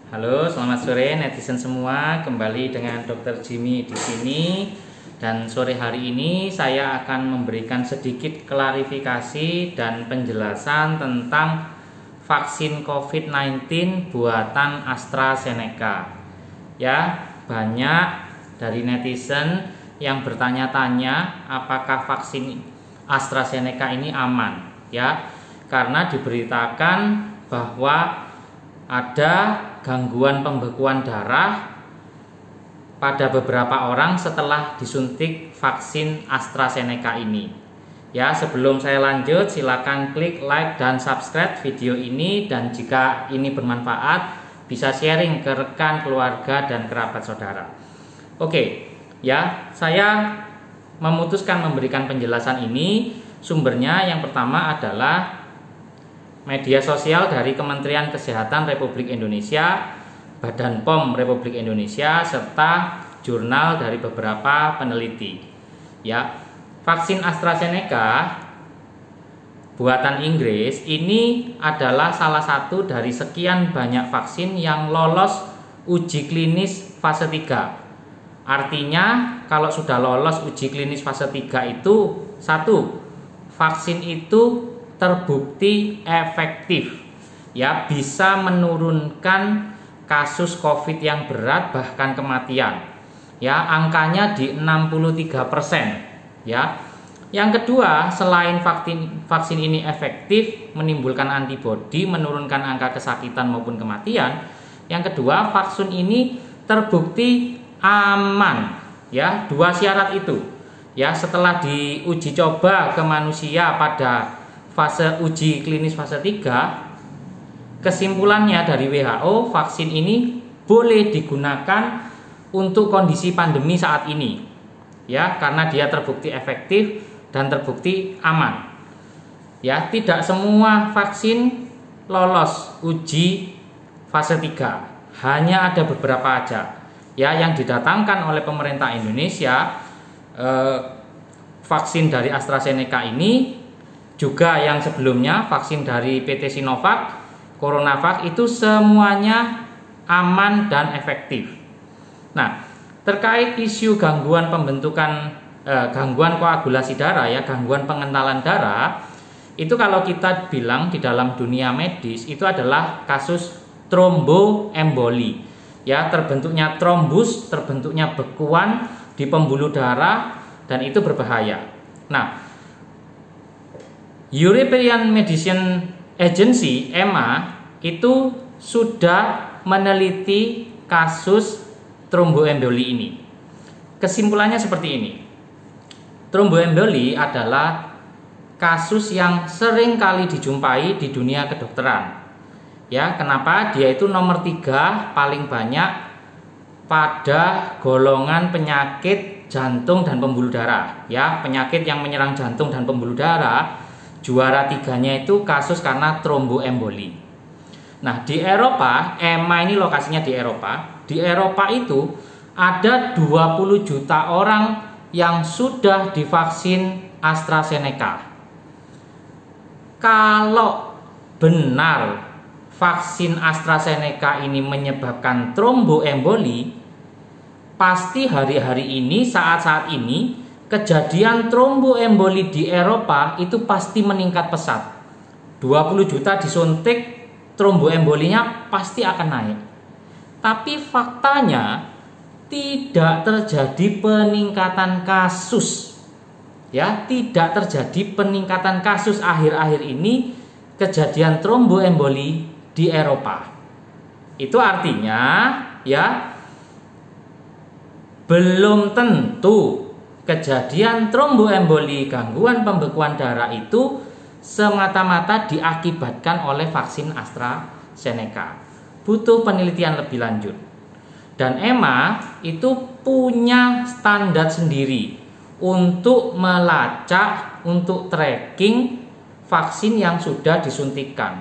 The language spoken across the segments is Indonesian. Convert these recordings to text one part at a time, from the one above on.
Halo, selamat sore netizen semua. Kembali dengan Dr. Jimmy di sini. Dan sore hari ini saya akan memberikan sedikit klarifikasi dan penjelasan tentang vaksin COVID-19 buatan AstraZeneca. Ya, banyak dari netizen yang bertanya-tanya apakah vaksin AstraZeneca ini aman, ya. Karena diberitakan bahwa ada gangguan pembekuan darah pada beberapa orang setelah disuntik vaksin AstraZeneca ini. Ya, sebelum saya lanjut, silakan klik like dan subscribe video ini, dan jika ini bermanfaat bisa sharing ke rekan, keluarga, dan kerabat saudara. Oke, ya, saya memutuskan memberikan penjelasan ini. Sumbernya yang pertama adalah media sosial dari Kementerian Kesehatan Republik Indonesia, Badan POM Republik Indonesia, serta jurnal dari beberapa peneliti. Ya, vaksin AstraZeneca buatan Inggris ini adalah salah satu dari sekian banyak vaksin yang lolos uji klinis fase 3. Artinya kalau sudah lolos uji klinis fase 3 itu, satu, vaksin itu terbukti efektif, ya, bisa menurunkan kasus COVID yang berat bahkan kematian, ya, angkanya di 63%, ya. Yang kedua, selain vaksin ini efektif menimbulkan antibodi, menurunkan angka kesakitan maupun kematian, yang kedua, vaksin ini terbukti aman, ya. Dua syarat itu, ya, setelah diuji coba ke manusia pada fase uji klinis fase 3, kesimpulannya dari WHO, vaksin ini boleh digunakan untuk kondisi pandemi saat ini, ya, karena dia terbukti efektif dan terbukti aman. Ya, tidak semua vaksin lolos uji fase 3, hanya ada beberapa aja, ya, yang didatangkan oleh pemerintah Indonesia. Vaksin dari AstraZeneca ini, juga yang sebelumnya vaksin dari PT Sinovac, CoronaVac, itu semuanya aman dan efektif. Nah, terkait isu gangguan pembentukan gangguan koagulasi darah, ya, gangguan pengentalan darah, itu kalau kita bilang di dalam dunia medis itu adalah kasus tromboemboli, ya, terbentuknya trombus, terbentuknya bekuan di pembuluh darah, dan itu berbahaya. Nah, European Medicine Agency (EMA) itu sudah meneliti kasus tromboemboli ini. Kesimpulannya seperti ini. Tromboemboli adalah kasus yang sering kali dijumpai di dunia kedokteran. Ya, kenapa? Dia itu nomor 3 paling banyak pada golongan penyakit jantung dan pembuluh darah. Ya, penyakit yang menyerang jantung dan pembuluh darah, juara 3-nya itu kasus karena tromboemboli. Nah, di Eropa, EMA ini lokasinya di Eropa. Di Eropa itu ada 20 juta orang yang sudah divaksin AstraZeneca. Kalau benar vaksin AstraZeneca ini menyebabkan tromboemboli, pasti hari-hari ini, saat-saat ini, kejadian tromboemboli di Eropa itu pasti meningkat pesat. 20 juta disuntik, tromboembolinya pasti akan naik. Tapi faktanya tidak terjadi peningkatan kasus. Ya, tidak terjadi peningkatan kasus akhir-akhir ini kejadian tromboemboli di Eropa. Itu artinya, ya, belum tentu kejadian tromboemboli, gangguan pembekuan darah itu semata-mata diakibatkan oleh vaksin AstraZeneca. Butuh penelitian lebih lanjut. Dan EMA itu punya standar sendiri untuk melacak, untuk tracking vaksin yang sudah disuntikan.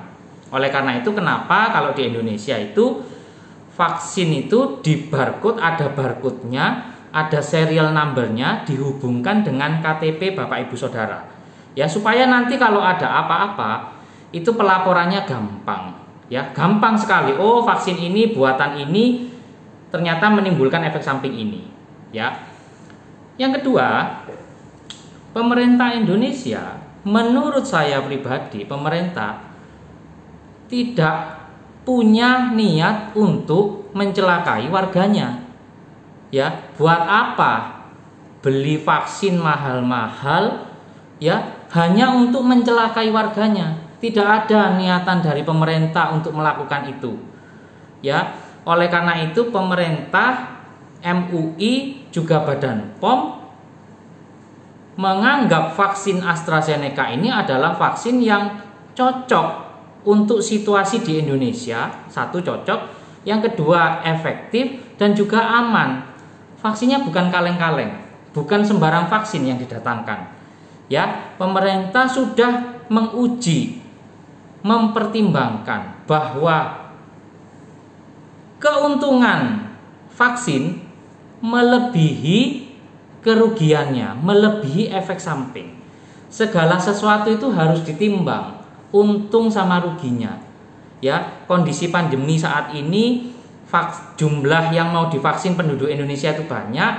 Oleh karena itu, kenapa kalau di Indonesia itu vaksin itu di barcode, ada barcode-nya, ada serial number-nya, dihubungkan dengan KTP Bapak Ibu Saudara. Ya, supaya nanti kalau ada apa-apa itu pelaporannya gampang. Ya, gampang sekali. Oh, vaksin ini buatan ini ternyata menimbulkan efek samping ini, ya. Yang kedua, pemerintah Indonesia, menurut saya pribadi, pemerintah tidak punya niat untuk mencelakai warganya. Ya, buat apa beli vaksin mahal-mahal ya hanya untuk mencelakai warganya? Tidak ada niatan dari pemerintah untuk melakukan itu. Ya, oleh karena itu pemerintah, MUI juga Badan POM menganggap vaksin AstraZeneca ini adalah vaksin yang cocok untuk situasi di Indonesia. Satu, cocok. Yang kedua, efektif dan juga aman. Vaksinnya bukan kaleng-kaleng, bukan sembarang vaksin yang didatangkan. Ya, pemerintah sudah menguji, mempertimbangkan bahwa keuntungan vaksin melebihi kerugiannya, melebihi efek samping. Segala sesuatu itu harus ditimbang untung sama ruginya. Ya, kondisi pandemi saat ini jumlah yang mau divaksin penduduk Indonesia itu banyak,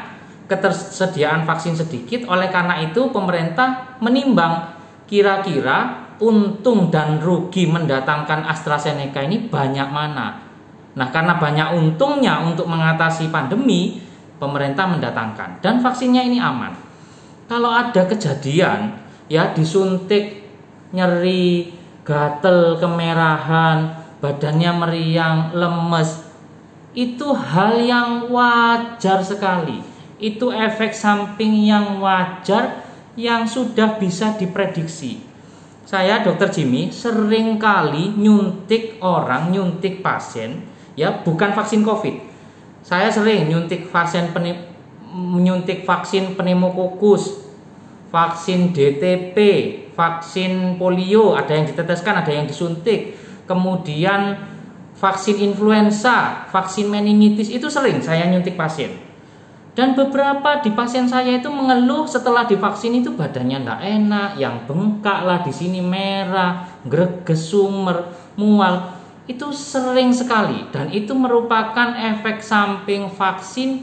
ketersediaan vaksin sedikit. Oleh karena itu pemerintah menimbang kira-kira untung dan rugi mendatangkan AstraZeneca ini banyak mana. Nah, karena banyak untungnya untuk mengatasi pandemi, pemerintah mendatangkan dan vaksinnya ini aman. Kalau ada kejadian ya disuntik nyeri, gatel, kemerahan, badannya meriang, lemes, itu hal yang wajar sekali. Itu efek samping yang wajar yang sudah bisa diprediksi. Saya Dr. Jimmy sering kali nyuntik orang, nyuntik pasien ya bukan vaksin COVID. Saya sering nyuntik vaksin pneumokokus, vaksin DTP, vaksin polio, ada yang diteteskan, ada yang disuntik. Kemudian vaksin influenza, vaksin meningitis, itu sering saya nyuntik pasien. Dan beberapa di pasien saya itu mengeluh setelah divaksin itu badannya tidak enak, yang bengkak lah, di sini merah, greges, sumer, mual. Itu sering sekali dan itu merupakan efek samping vaksin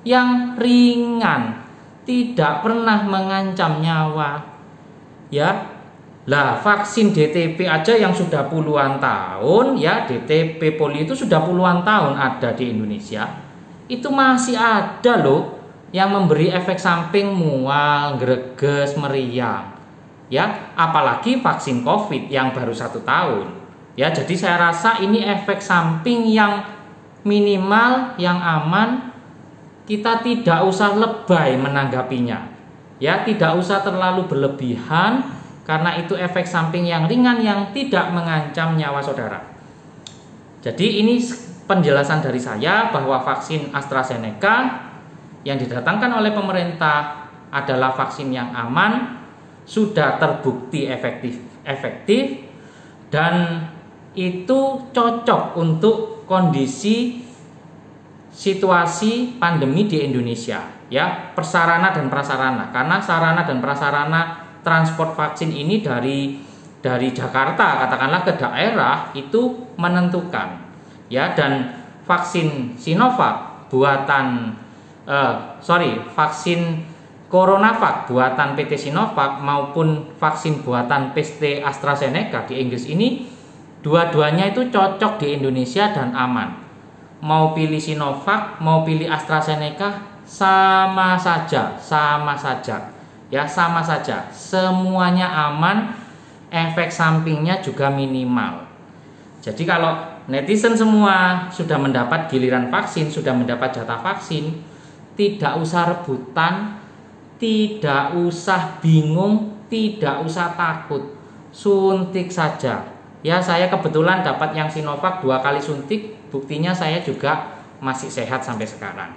yang ringan, tidak pernah mengancam nyawa. Ya. Lah, vaksin DTP aja yang sudah puluhan tahun ya, DTP polio itu sudah puluhan tahun ada di Indonesia. Itu masih ada loh yang memberi efek samping mual, greges, meriang. Ya, apalagi vaksin COVID yang baru 1 tahun. Ya, jadi saya rasa ini efek samping yang minimal, yang aman. Kita tidak usah lebay menanggapinya. Ya, tidak usah terlalu berlebihan karena itu efek samping yang ringan yang tidak mengancam nyawa saudara. Jadi ini penjelasan dari saya bahwa vaksin AstraZeneca yang didatangkan oleh pemerintah adalah vaksin yang aman, sudah terbukti efektif dan itu cocok untuk kondisi situasi pandemi di Indonesia ya, persarana dan prasarana. Karena sarana dan prasarana transport vaksin ini dari Jakarta katakanlah ke daerah itu menentukan ya. Dan vaksin Sinovac buatan vaksin CoronaVac buatan PT Sinovac maupun vaksin buatan PT AstraZeneca di Inggris ini dua-duanya itu cocok di Indonesia dan aman. Mau pilih Sinovac, mau pilih AstraZeneca sama saja. Ya, sama saja. Semuanya aman, efek sampingnya juga minimal. Jadi kalau netizen semua sudah mendapat giliran vaksin, sudah mendapat jatah vaksin, tidak usah rebutan, tidak usah bingung, tidak usah takut. Suntik saja. Ya, saya kebetulan dapat yang Sinovac 2 kali suntik, buktinya saya juga masih sehat sampai sekarang.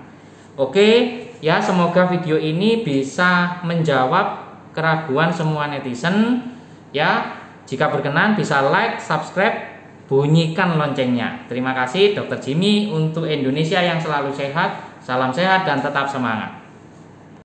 Oke, ya semoga video ini bisa menjawab keraguan semua netizen. Ya, jika berkenan bisa like, subscribe, bunyikan loncengnya. Terima kasih Dr. Jimmy untuk Indonesia yang selalu sehat. Salam sehat dan tetap semangat.